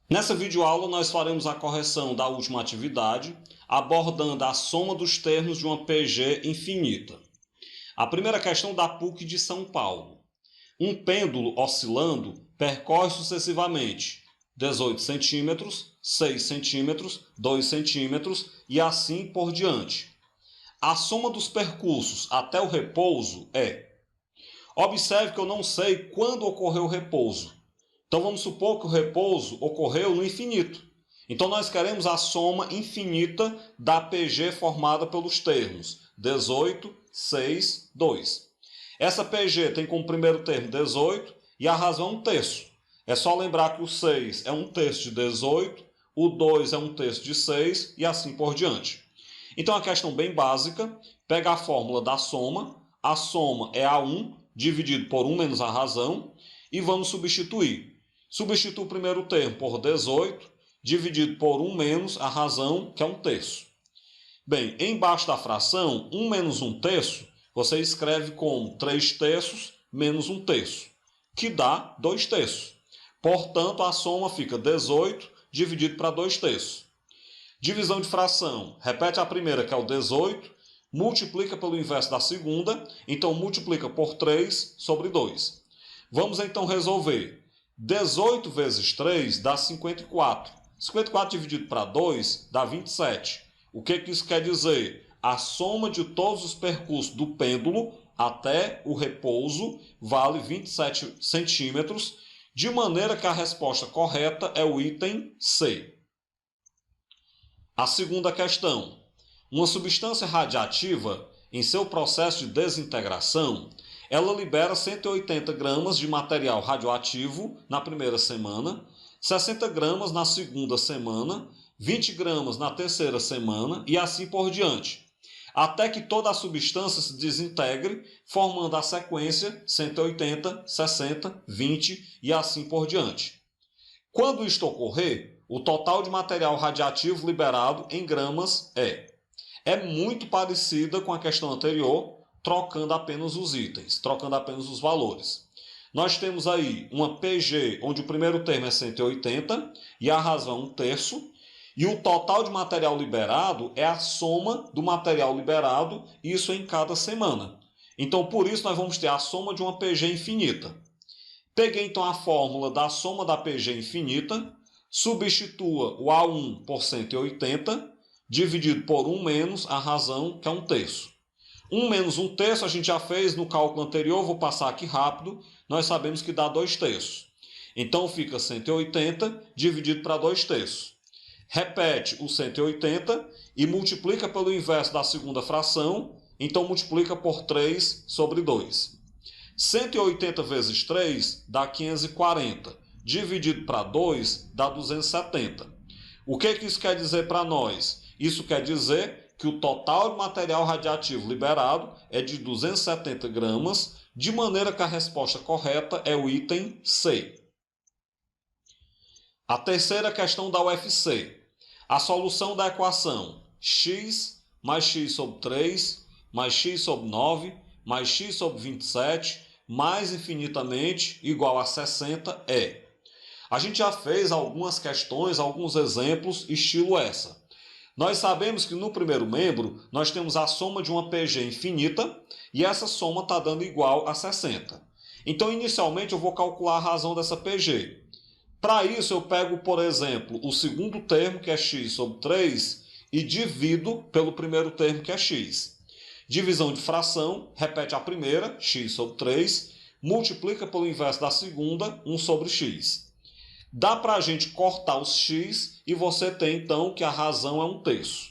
Nessa videoaula, nós faremos a correção da última atividade, abordando a soma dos termos de uma PG infinita. A primeira questão da PUC de São Paulo. Um pêndulo oscilando percorre sucessivamente 18 centímetros, 6 centímetros, 2 centímetros e assim por diante. A soma dos percursos até o repouso é... Observe que eu não sei quando ocorreu o repouso. Então vamos supor que o repouso ocorreu no infinito. Então nós queremos a soma infinita da PG formada pelos termos 18, 6, 2. Essa PG tem como primeiro termo 18 e a razão é 1/3. É só lembrar que o 6 é 1/3 de 18, o 2 é 1/3 de 6 e assim por diante. Então a questão bem básica, pega a fórmula da soma, a soma é A1 dividido por 1 menos a razão e vamos substituir. Substitua o primeiro termo por 18, dividido por 1 menos a razão, que é 1/3. Bem, embaixo da fração, 1 menos 1/3, você escreve como 3/3 menos 1/3, que dá 2/3. Portanto, a soma fica 18 dividido para 2/3. Divisão de fração, repete a primeira, que é o 18, multiplica pelo inverso da segunda, então multiplica por 3 sobre 2. Vamos então resolver. 18 vezes 3 dá 54. 54 dividido para 2 dá 27. O que isso quer dizer? A soma de todos os percursos do pêndulo até o repouso vale 27 centímetros, de maneira que a resposta correta é o item C. A segunda questão. Uma substância radiativa, em seu processo de desintegração, ela libera 180 gramas de material radioativo na primeira semana, 60 gramas na segunda semana, 20 gramas na terceira semana e assim por diante, até que toda a substância se desintegre, formando a sequência 180, 60, 20 e assim por diante. Quando isto ocorrer, o total de material radioativo liberado em gramas é muito parecida com a questão anterior, trocando apenas os itens, trocando apenas os valores. Nós temos aí uma PG, onde o primeiro termo é 180 e a razão 1/3, e o total de material liberado é a soma do material liberado, isso em cada semana. Então, por isso, nós vamos ter a soma de uma PG infinita. Peguei, então, a fórmula da soma da PG infinita, substitua o A1 por 180, dividido por 1 menos a razão, que é 1/3. 1 menos 1/3 a gente já fez no cálculo anterior, vou passar aqui rápido, nós sabemos que dá 2/3. Então fica 180 dividido para 2/3. Repete o 180 e multiplica pelo inverso da segunda fração, então multiplica por 3 sobre 2. 180 vezes 3 dá 540, dividido para 2 dá 270. O que isso quer dizer para nós? Isso quer dizer que o total de material radioativo liberado é de 270 gramas, de maneira que a resposta correta é o item C. A terceira questão da UFC. A solução da equação x mais x sobre 3, mais x sobre 9, mais x sobre 27, mais infinitamente igual a 60 é. A gente já fez algumas questões, alguns exemplos, estilo essa. Nós sabemos que no primeiro membro nós temos a soma de uma PG infinita e essa soma está dando igual a 60. Então, inicialmente, eu vou calcular a razão dessa PG. Para isso, eu pego, por exemplo, o segundo termo, que é x sobre 3, e divido pelo primeiro termo, que é x. Divisão de fração, repete a primeira, x sobre 3, multiplica pelo inverso da segunda, 1 sobre x. Dá para a gente cortar os x e você tem, então, que a razão é 1/3.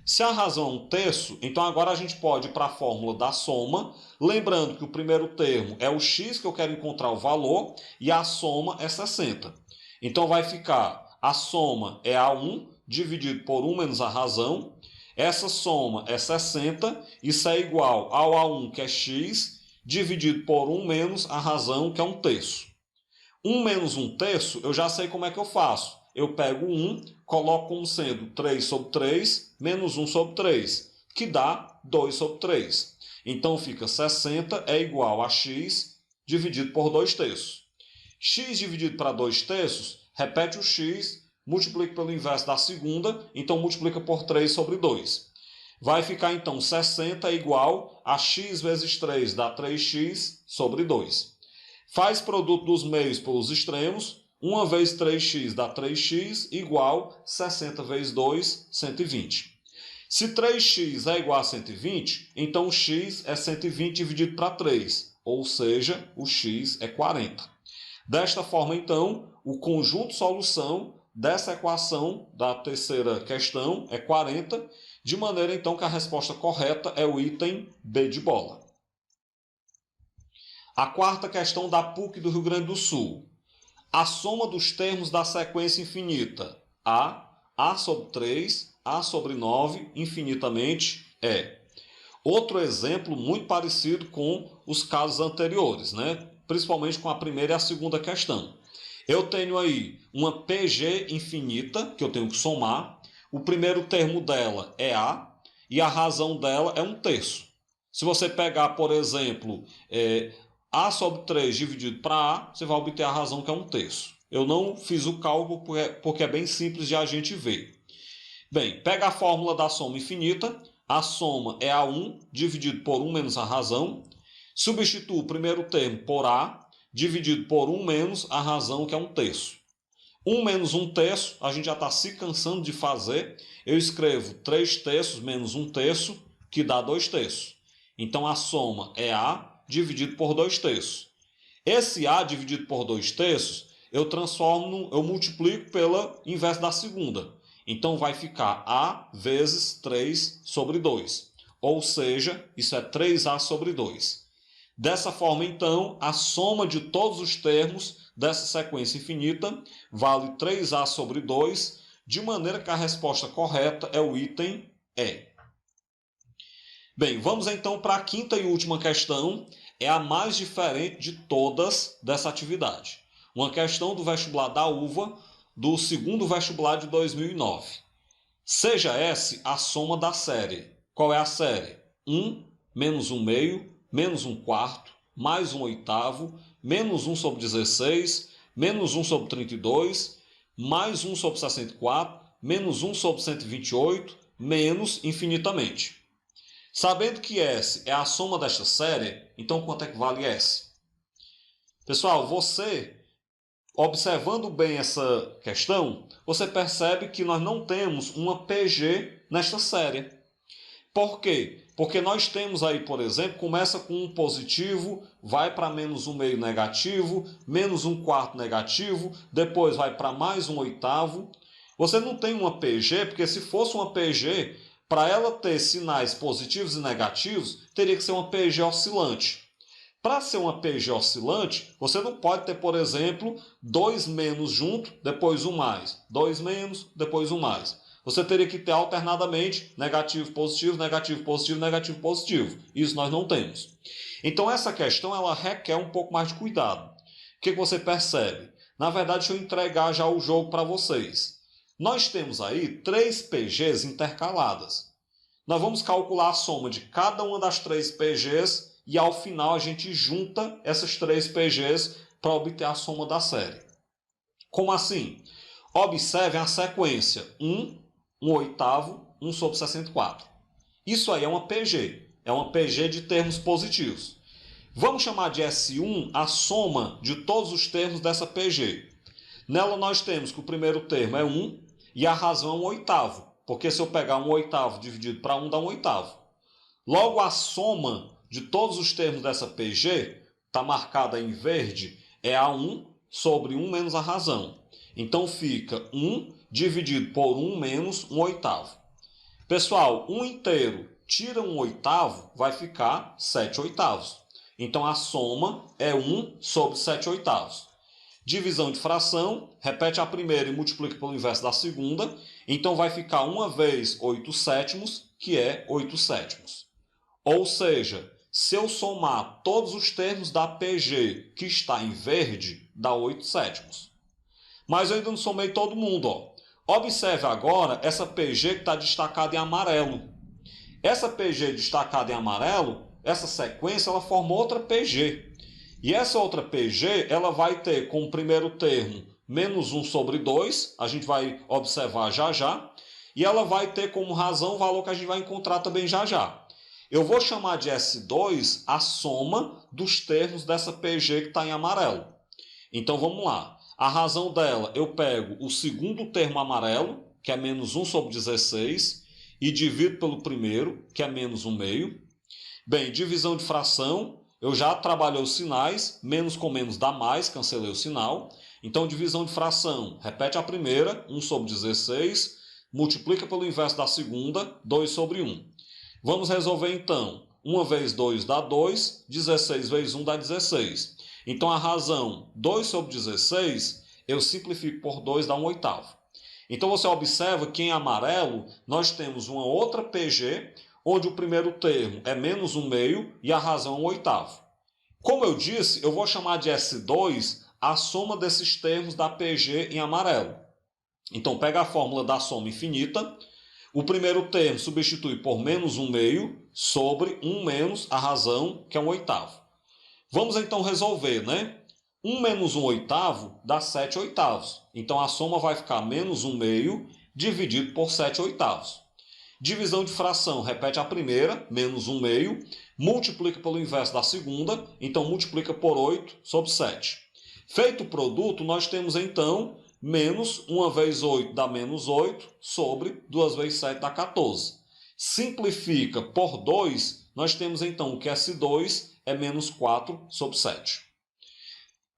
Se a razão é 1/3, então agora a gente pode ir para a fórmula da soma, lembrando que o primeiro termo é o x que eu quero encontrar o valor e a soma é 60. Então vai ficar, a soma é A1 dividido por 1 menos a razão, essa soma é 60, isso é igual ao A1, que é x, dividido por 1 menos a razão, que é 1/3. 1 menos 1/3, eu já sei como é que eu faço. Eu pego 1, coloco como sendo 3 sobre 3, menos 1 sobre 3, que dá 2 sobre 3. Então fica 60 é igual a x dividido por 2/3. X dividido para 2/3 repete o x, multiplica pelo inverso da segunda, então multiplica por 3 sobre 2. Vai ficar então 60 igual a x vezes 3 dá 3x sobre 2. Faz produto dos meios pelos extremos, 1 vezes 3x dá 3x igual 60 vezes 2, 120. Se 3x é igual a 120, então o x é 120 dividido para 3, ou seja, o x é 40. Desta forma, então, o conjunto solução dessa equação da terceira questão é 40, de maneira então que a resposta correta é o item B de bola. A quarta questão da PUC do Rio Grande do Sul. A soma dos termos da sequência infinita A sobre 3, A sobre 9, infinitamente, é. Outro exemplo muito parecido com os casos anteriores, né? Principalmente com a primeira e a segunda questão. Eu tenho aí uma PG infinita, que eu tenho que somar. O primeiro termo dela é A, e a razão dela é 1/3. Se você pegar, por exemplo, A sobre 3 dividido para A, você vai obter a razão que é 1/3. Eu não fiz o cálculo porque é bem simples de a gente ver. Bem, pega a fórmula da soma infinita. A soma é A1 dividido por 1 menos a razão. Substitua o primeiro termo por A, dividido por 1 menos a razão, que é 1/3. 1 menos 1/3, a gente já está se cansando de fazer. Eu escrevo 3/3 menos 1/3, que dá 2/3. Então, a soma é A dividido por 2/3. Esse A dividido por 2/3, eu multiplico pela inverso da segunda. Então, vai ficar A vezes 3 sobre 2. Ou seja, isso é 3A sobre 2. Dessa forma, então, a soma de todos os termos dessa sequência infinita vale 3A sobre 2, de maneira que a resposta correta é o item E. Bem, vamos então para a quinta e última questão, é a mais diferente de todas dessa atividade. Uma questão do vestibular da UVA, do segundo vestibular de 2009. Seja S a soma da série. Qual é a série? 1 menos 1 meio, menos 1 quarto, mais 1 oitavo, menos 1 sobre 16, menos 1 sobre 32, mais 1 sobre 64, menos 1 sobre 128, menos infinitamente. Sabendo que S é a soma desta série, então quanto é que vale S? Pessoal, você, observando bem essa questão, você percebe que nós não temos uma PG nesta série. Por quê? Porque nós temos aí, por exemplo, começa com um positivo, vai para menos 1 meio negativo, menos 1 quarto negativo, depois vai para mais 1 oitavo. Você não tem uma PG, porque se fosse uma PG, para ela ter sinais positivos e negativos, teria que ser uma PG oscilante. Para ser uma PG oscilante, você não pode ter, por exemplo, 2 menos junto, depois 1 mais. 2 menos, depois 1 mais. Você teria que ter alternadamente negativo, positivo, negativo, positivo, negativo, positivo. Isso nós não temos. Então essa questão ela requer um pouco mais de cuidado. O que você percebe? Na verdade, deixa eu entregar já o jogo para vocês. Nós temos aí 3 PGs intercaladas. Nós vamos calcular a soma de cada uma das 3 PGs e ao final a gente junta essas 3 PGs para obter a soma da série. Como assim? Observem a sequência 1 oitavo, 1 sobre 64. Isso aí é uma PG. É uma PG de termos positivos. Vamos chamar de S1 a soma de todos os termos dessa PG. Nela nós temos que o primeiro termo é 1 e a razão é 1 oitavo. Porque se eu pegar 1 oitavo dividido para 1 dá 1 oitavo. Logo a soma de todos os termos dessa PG, está marcada em verde, é A1 sobre 1 menos a razão. Então fica 1 dividido por 1 menos 1 oitavo. Pessoal, 1 inteiro tira 1 oitavo, vai ficar 7 oitavos. Então a soma é 1 sobre 7 oitavos. Divisão de fração, repete a primeira e multiplica pelo inverso da segunda. Então vai ficar 1 vezes 8 sétimos, que é 8 sétimos. Ou seja, se eu somar todos os termos da PG que está em verde, dá 8 sétimos. Mas eu ainda não somei todo mundo. Ó. Observe agora essa PG que está destacada em amarelo. Essa PG destacada em amarelo, essa sequência, ela forma outra PG. E essa outra PG ela vai ter como primeiro termo menos 1 sobre 2, a gente vai observar já já, e ela vai ter como razão o valor que a gente vai encontrar também já já. Eu vou chamar de S2 a soma dos termos dessa PG que está em amarelo. Então vamos lá. A razão dela, eu pego o segundo termo amarelo, que é menos 1 sobre 16, e divido pelo primeiro, que é menos 1 meio. Bem, divisão de fração, eu já trabalhei os sinais, menos com menos dá mais, cancelei o sinal. Então, divisão de fração, repete a primeira, 1 sobre 16, multiplica pelo inverso da segunda, 2 sobre 1. Vamos resolver então. 1 vezes 2 dá 2, 16 vezes 1 dá 16. Então, a razão 2 sobre 16, eu simplifico por 2, dá 1/8. Então, você observa que em amarelo, nós temos uma outra PG, onde o primeiro termo é menos 1 meio e a razão é 1/8. Como eu disse, eu vou chamar de S2 a soma desses termos da PG em amarelo. Então, pega a fórmula da soma infinita. O primeiro termo substitui por menos 1 meio sobre 1 menos a razão, que é 1/8. Vamos então resolver, né? 1 menos 1/8 dá 7/8. Então, a soma vai ficar menos 1 meio dividido por 7/8. Divisão de fração, repete a primeira, menos 1 meio, multiplica pelo inverso da segunda, então multiplica por 8 sobre 7. Feito o produto, nós temos então menos 1 vezes 8 dá menos 8, sobre 2 vezes 7 dá 14. Simplifica por 2, nós temos então que S2 é menos 4 sobre 7.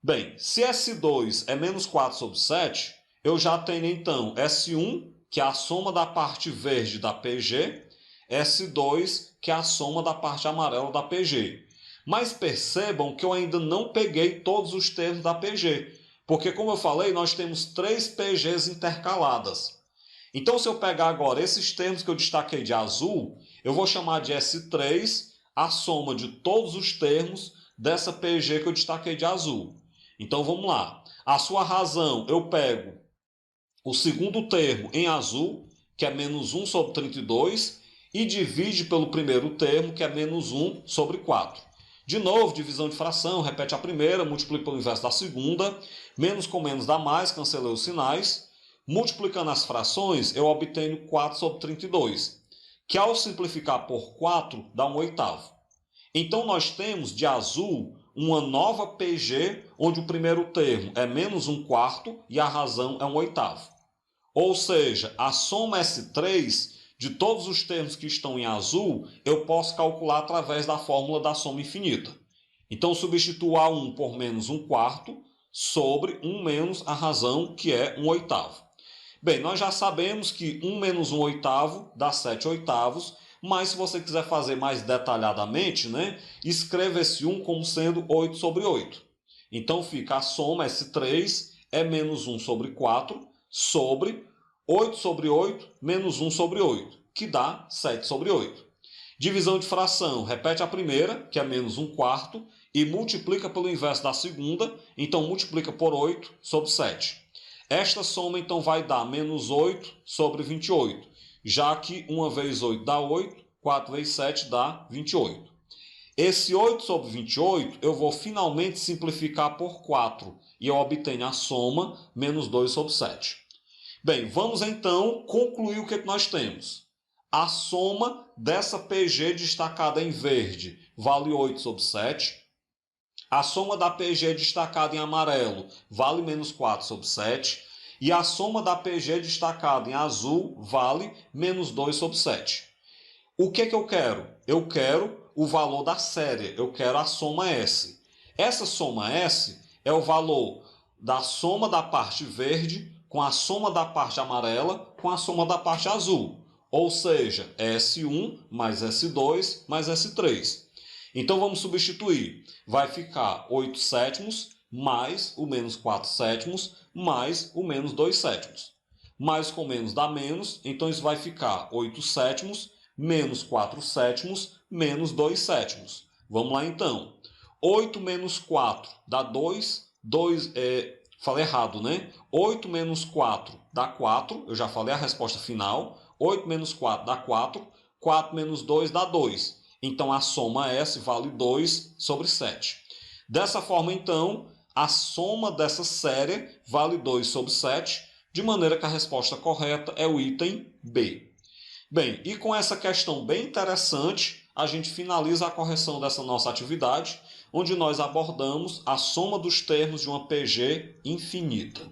Bem, se S2 é menos 4 sobre 7, eu já tenho então S1, que é a soma da parte verde da PG, S2, que é a soma da parte amarela da PG. Mas percebam que eu ainda não peguei todos os termos da PG, porque, como eu falei, nós temos 3 PGs intercaladas. Então, se eu pegar agora esses termos que eu destaquei de azul, eu vou chamar de S3 a soma de todos os termos dessa PG que eu destaquei de azul. Então, vamos lá. A sua razão, eu pego o segundo termo em azul, que é menos 1 sobre 32, e divide pelo primeiro termo, que é menos 1 sobre 4. De novo, divisão de fração, repete a primeira, multiplica pelo inverso da segunda, menos com menos dá mais, cancelei os sinais. Multiplicando as frações, eu obtenho 4 sobre 32, que ao simplificar por 4, dá 1/8. Então, nós temos de azul uma nova PG, onde o primeiro termo é menos 1/4 e a razão é 1/8. Ou seja, a soma S3 de todos os termos que estão em azul, eu posso calcular através da fórmula da soma infinita. Então, substituo A1 por menos 1/4 sobre 1 menos a razão, que é 1/8. Bem, nós já sabemos que 1 menos 1/8 dá 7/8, mas se você quiser fazer mais detalhadamente, né, escreva esse 1 como sendo 8 sobre 8. Então, fica a soma S3 é menos 1 sobre 4 sobre 8 sobre 8 menos 1 sobre 8, que dá 7 sobre 8. Divisão de fração, repete a primeira, que é menos 1/4, e multiplica pelo inverso da segunda, então multiplica por 8 sobre 7. Esta soma então vai dar menos 8 sobre 28, já que 1 vezes 8 dá 8, 4 vezes 7 dá 28. Esse 8 sobre 28 eu vou finalmente simplificar por 4, e eu obtenho a soma menos 2 sobre 7. Bem, vamos então concluir o que nós temos. A soma dessa PG destacada em verde vale 8 sobre 7. A soma da PG destacada em amarelo vale menos 4 sobre 7. E a soma da PG destacada em azul vale menos 2 sobre 7. O que eu quero? Eu quero o valor da série, eu quero a soma S. Essa soma S é o valor da soma da parte verde com a soma da parte amarela com a soma da parte azul. Ou seja, S1 mais S2 mais S3. Então vamos substituir. Vai ficar 8 sétimos mais o menos 4 sétimos mais o menos 2 sétimos. Mais com menos dá menos, então isso vai ficar 8 sétimos menos 4 sétimos menos 2 sétimos. Vamos lá então. 8 menos 4 dá 2. Falei errado, né? 8 menos 4 dá 4. Eu já falei a resposta final. 8 menos 4 dá 4. 4 menos 2 dá 2. Então, a soma S vale 2 sobre 7. Dessa forma, então, a soma dessa série vale 2 sobre 7, de maneira que a resposta correta é o item B. Bem, e com essa questão bem interessante, a gente finaliza a correção dessa nossa atividade, onde nós abordamos a soma dos termos de uma PG infinita.